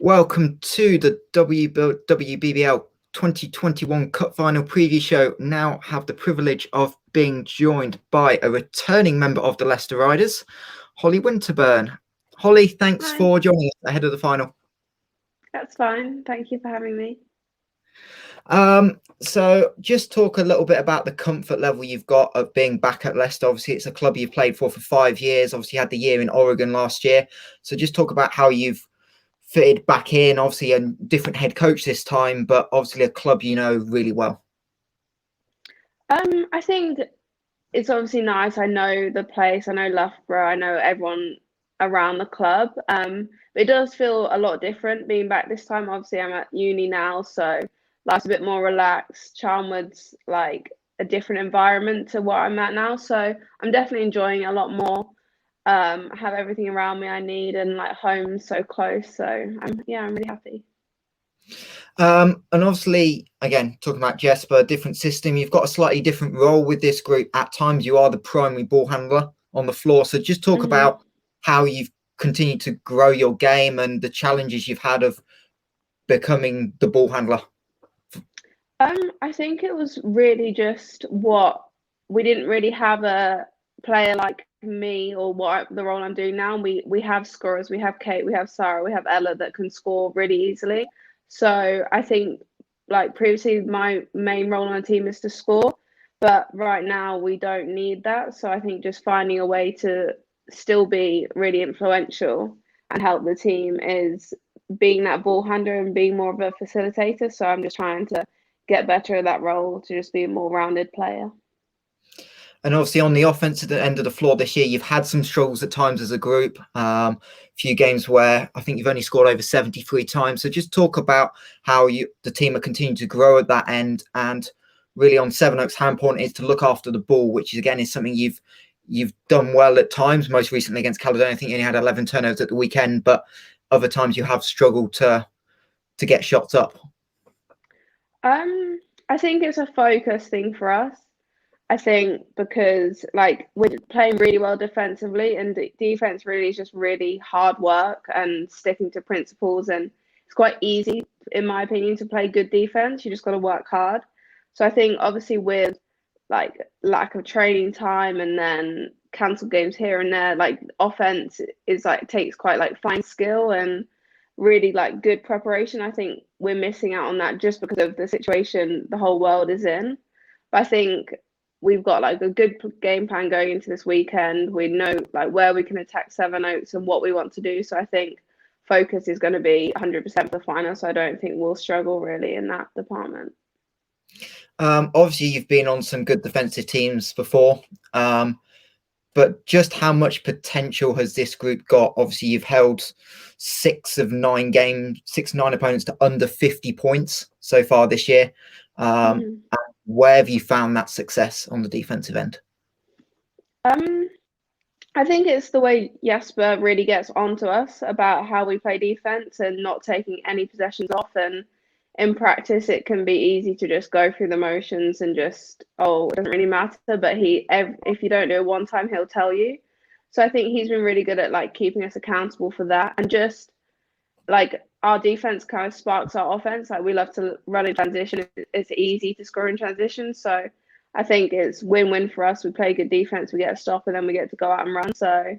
Welcome to the WBBL 2021 Cup Final preview show. Now have the privilege of being joined by a returning member of the Leicester Riders, Holly Winterburn. Holly, thanks Hi. for joining us ahead of the final. That's fine. Thank you for having me. So just talk a little bit about the comfort level you've got of being back at Leicester. Obviously, it's a club you've played for 5 years. Obviously, you had the year in Oregon last year. So just talk about how you've fitted back in. Obviously, a different head coach this time, but obviously a club you know really well. I think it's obviously nice. I know the place. I know Loughborough. I know everyone around the club. But it does feel a lot different being back this time. Obviously, I'm at uni now, so life's a bit more relaxed. Charnwood's like a different environment to what I'm at now, so I'm definitely enjoying it a lot more. I have everything around me I need, and like home's so close. So I'm really happy. And obviously, again, talking about Jesper, different system. You've got a slightly different role with this group. At times, you are the primary ball handler on the floor. So just talk about how you've continued to grow your game and the challenges you've had of becoming the ball handler. I think it was really just what we didn't really have a player like me or the role I'm doing now. We have scorers, we have Kate, we have Sarah, we have Ella that can score really easily. So I think like previously my main role on the team is to score, but right now we don't need that. So I think just finding a way to still be really influential and help the team is being that ball handler and being more of a facilitator. So I'm just trying to get better at that role to just be a more rounded player. And obviously on the offensive end of the floor this year, you've had some struggles at times as a group. A few games where I think you've only scored over 73 times. So just talk about how the team are continuing to grow at that end, and really on Sevenoaks, how important it is to look after the ball, which is again is something you've done well at times. Most recently against Caledonia, I think you only had 11 turnovers at the weekend, but other times you have struggled to get shots up. I think it's a focus thing for us. I think because like we're playing really well defensively, and defense really is just really hard work and sticking to principles, and it's quite easy, in my opinion, to play good defense. You just got to work hard. So I think obviously with like lack of training time and then cancelled games here and there, like offense is like takes quite like fine skill and really like good preparation. I think we're missing out on that just because of the situation the whole world is in. But I think we've got like a good game plan going into this weekend. We know like where we can attack Sevenoaks and what we want to do. So I think focus is going to be 100% for the final. So I don't think we'll struggle really in that department. Obviously, you've been on some good defensive teams before, but just how much potential has this group got? Obviously, you've held 6 of 9 games, 6-9 opponents to under 50 points so far this year. Where have you found that success on the defensive end? I think it's the way Jesper really gets onto us about how we play defense and not taking any possessions off. And in practice, it can be easy to just go through the motions and just, oh, it doesn't really matter. But if you don't do it one time, he'll tell you. So I think he's been really good at like keeping us accountable for that, and just like our defense kind of sparks our offense. Like we love to run in transition. It's easy to score in transition. So I think it's win-win for us. We play good defense, we get a stop, and then we get to go out and run. So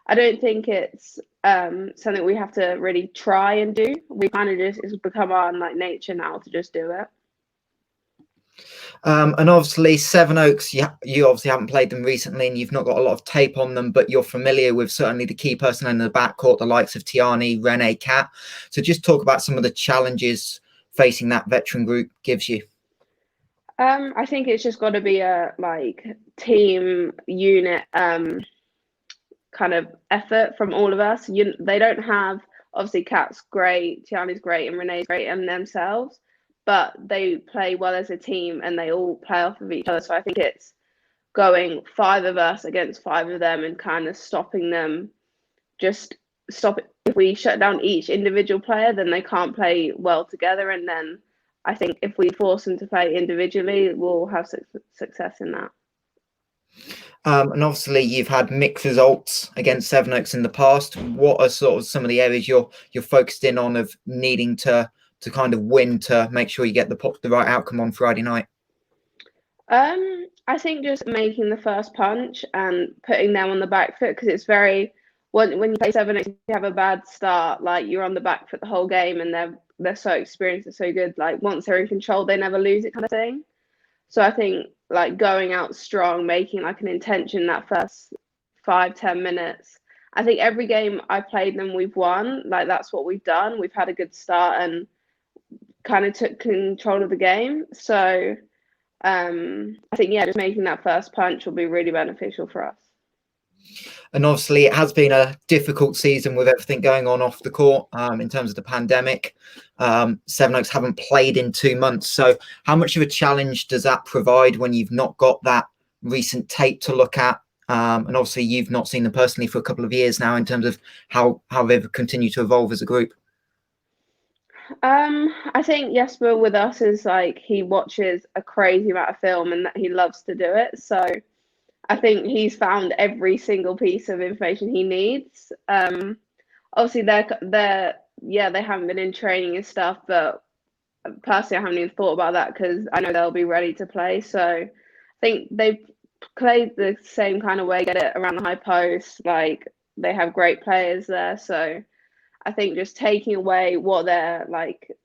I don't think it's something we have to really try and do. We kind of just, it's become our like nature now to just do it. And obviously Sevenoaks, you obviously haven't played them recently and you've not got a lot of tape on them, but you're familiar with certainly the key personnel in the backcourt, the likes of Tiani, Renee, Kat. So just talk about some of the challenges facing that veteran group gives you. I think it's just got to be a like team unit kind of effort from all of us. They don't have, obviously Kat's great, Tiani's great, and Renee's great in themselves, but they play well as a team and they all play off of each other. So I think it's going 5 of us against 5 of them and kind of stopping them. Just stop it. If we shut down each individual player, then they can't play well together. And then I think if we force them to play individually, we'll have success in that. And obviously you've had mixed results against Sevenoaks in the past. What are sort of some of the areas you're focused in on of needing to kind of win to make sure you get the right outcome on Friday night? I think just making the first punch and putting them on the back foot, because it's very when you play Sevenoaks, if you have a bad start, like you're on the back foot the whole game, and they're so experienced and so good. Like once they're in control, they never lose it, kind of thing. So I think like going out strong, making like an intention that first 5-10 minutes. I think every game I've played them, we've won. Like that's what we've done. We've had a good start and kind of took control of the game. So I think just making that first punch will be really beneficial for us. And obviously it has been a difficult season with everything going on off the court in terms of the pandemic. Sevenoaks haven't played in 2 months. So how much of a challenge does that provide when you've not got that recent tape to look at? And obviously you've not seen them personally for a couple of years now in terms of how they've continued to evolve as a group. I think Jesper with us is like he watches a crazy amount of film and that he loves to do it. So I think he's found every single piece of information he needs. Obviously they haven't been in training and stuff, but personally I haven't even thought about that because I know they'll be ready to play. So I think they've played the same kind of way, get it around the high post. Like they have great players there. So I think just taking away what their like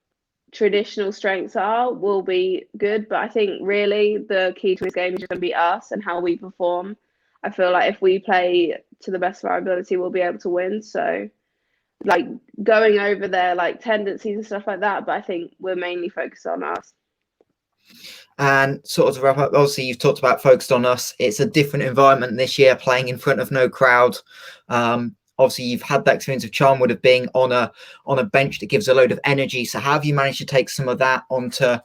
traditional strengths are will be good. But I think really the key to this game is just going to be us and how we perform. I feel like if we play to the best of our ability, we'll be able to win. So like going over their like tendencies and stuff like that. But I think we're mainly focused on us. And sort of to wrap up, obviously you've talked about focused on us. It's a different environment this year, playing in front of no crowd. Obviously you've had that experience of Charnwood of being on a bench that gives a load of energy. So how have you managed to take some of that onto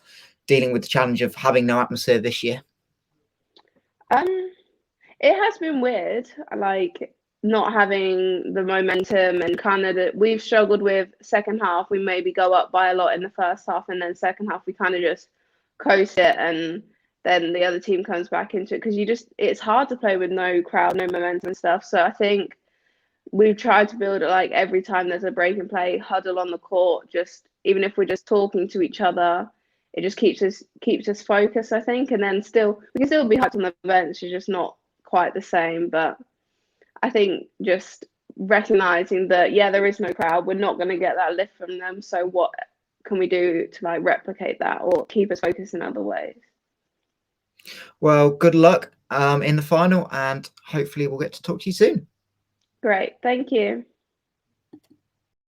dealing with the challenge of having no atmosphere this year? It has been weird, like not having the momentum and kind of we've struggled with second half. We maybe go up by a lot in the first half, and then second half we kind of just coast it, and then the other team comes back into it because it's hard to play with no crowd, no momentum and stuff. So I think we've tried to build it like every time there's a break and play, huddle on the court, just even if we're just talking to each other, it just keeps us focused, I think. And then we can still be hyped on the bench, it's just not quite the same. But I think just recognizing that there is no crowd, we're not going to get that lift from them. So what can we do to like replicate that or keep us focused in other ways? Well, good luck in the final, and hopefully we'll get to talk to you soon. Great, thank you.